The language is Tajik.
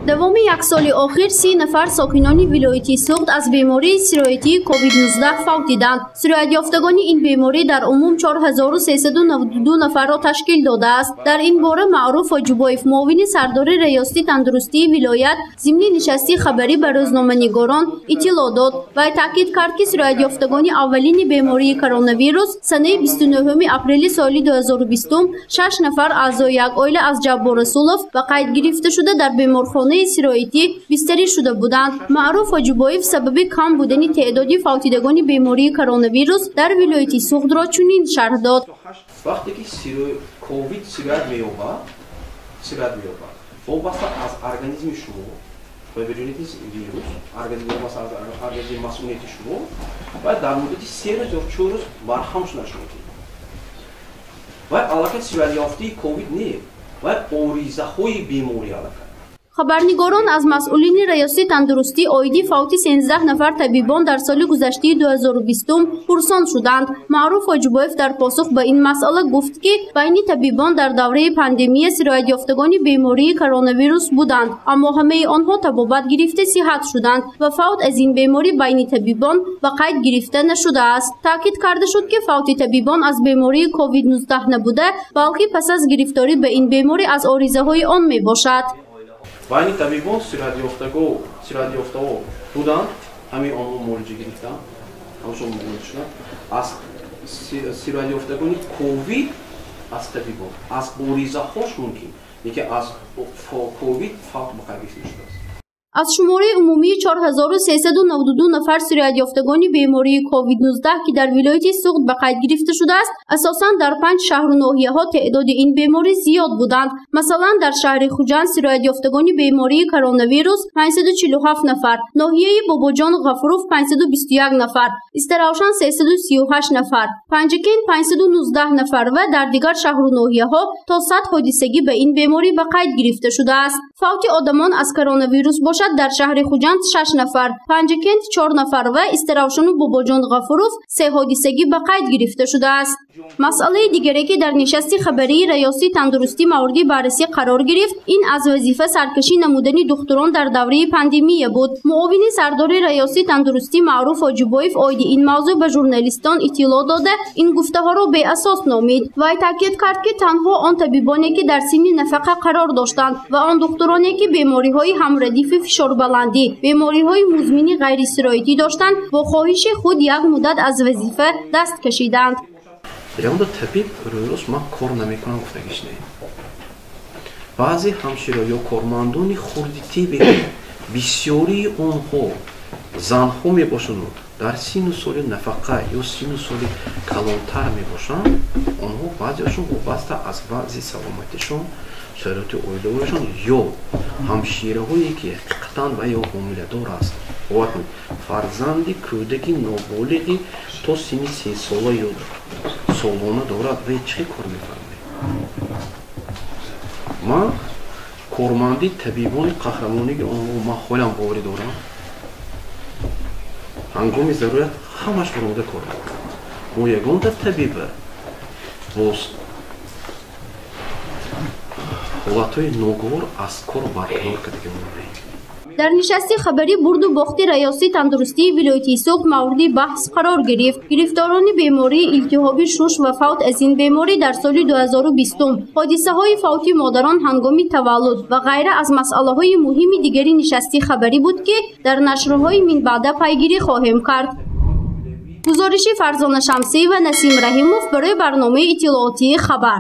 دوام یک سال اخیر 30 نفر ساکنان ولایت سوخت از بیماری سرایتی کووید 19 فوت دیدند. سرایت یافتگان این بیماری در عموم 4392 نفر را تشکیل داده است. در این باره معروف حاجی‌بایف معاون سردار ریاستی تندرستی ولایت ضمن نشستی خبری به روزنامه‌نگاران اطلاع داد و تاکید کرد که سرایت یافتگان اولین بیماری کرونا ویروس سنه 29 اپریل سال 2020 6 نفر اعضای یک عائله از جبار رسولوف و قید گرفته شده در بیمارخانه سرایتی بستری شده بودند. معروف حاجی‌بایف سبب کم بودن تعداد فوتیدگان بیماری کرونا ویروس در ولایت سوخت را چنین شرح داد. وقتی که کووید صورت می‌یابد وابسته از ارگانیسم شما و ویروس ویروس ارگانیسم مسئولیت شما و در مدت 3 روز یا 4 روز مرهم شده و علاقه صورت یافته کووید نیست و اوریزه‌های بیماری علاقه. خبرنگاران از مسئولین ریاستی تندرستی عایدی فوت 13 نفر طبیبان در سال گذشته 2020 پرسان شدند. معروف حاجی‌بایف در پاسخ به این مسئله گفت که بین طبیبان در دوره پاندمی سرایت یافتگان بیماری کرونا ویروس بودند، اما همه آنها تبابت گرفته صحت شدند و فوت از این بیماری بین طبیبان و قید گرفته نشده است. تاکید کرده شد که فوت طبیبان از بیماری کووید 19 نبوده، بلکه پس از گرفتاری به این بیماری از آریزه‌های آن می باشد. بین طبیبان صورت یافته بودند، همه آنها مراجعه گرفتند، همشون مراجعه شدند. از صورت یافتگان کووید از طبیبان از اوریزه هاش ممکن که از کووید فوت مقایسه شده است. از شماره عمومی 4392 نفر صورت یافتگان بیماری کووید 19 که در ولایت سوخت به قید گرفته شده است، اساساً در 5 شهر و ناحیه‌ها تعداد این بیماری زیاد بودند. مثلا در شهر خوجند صورت یافتگان بیماری کرونا ویروس 547 نفر، ناحیه باباجان غفروف 521 نفر، استراوشان 338 نفر، پنجکین 519 نفر و در دیگر شهر و ناحیه‌ها تا 100 حادثگی به این بیماری به قید گرفته شده است. فوت آدمان از کرونا ویروس باشد در شهر خوجند 6 نفر، پنجکند 4 نفر و استراوشان و باباجان غفروف 3 حادثگی به قید گرفته شده است. مسئله دیگری که در نشست خبری ریاستی تندرستی مورد بررسی قرار گرفت، این از وظیفه سرکشی نمودن دکتران در دوره پاندمی بود. معاون سردار ریاستی تندرستی معروف حاجی‌بایف عایدی این موضوع به ژورنالیستان اطلاع داده این گفته‌ها را بی اساس نامید و تاکید کرد که تنها آن طبیبانی که در سن نفقه قرار داشتند و آن دکترانی که بیماری‌های همردیف فشار بلندی، بیماری‌های مزمن غیر سرایتی داشتند با خواهش خود یک مدت از وظیفه دست کشیدند. Реально табиб рӯз ман кор намекунам гуфтагиш не. Баъзе ҳамшира ё кормандони хурдитиби бисёрии онҳо занҳо мебошанд, дар сину соли нафақа ё сину соли калонтар мебошанд, онҳо баъзеашон вобаста аз вазъи саломатишон, шароити оилавиашон ё ҳамшираҳое ки ҳақиқатан ва ё ҳомиладор аст, фарзанди кӯдаки ноболиғи то сини 3 сола ё солона дорад ва чӣ кор мефармоед? Ман корманди табибони қаҳрамонии онҳо ман холям боварӣ дорам. ҳангоми зарурат ҳамаш омода кор мекунам. мо ягонта табиба боз ҳолатҳои ногавор аз кор баркунор кардаги мондаем. در نشست خبری برد و باخت ریاستی تندرستی ولایت سوخت مورد بحث قرار گرفت. گرفتاران بیماری التهاب شش و فوت از این بیماری در سال 2020، حادثه های فوت مادران هنگام تولد و غیره از مسئله های مهم دیگری نشستی خبری بود که در نشرهای من بعد پیگیری خواهیم کرد. گزارش فرزانه شمسی و نسیم رحیموف برای برنامه اطلاعاتی خبر.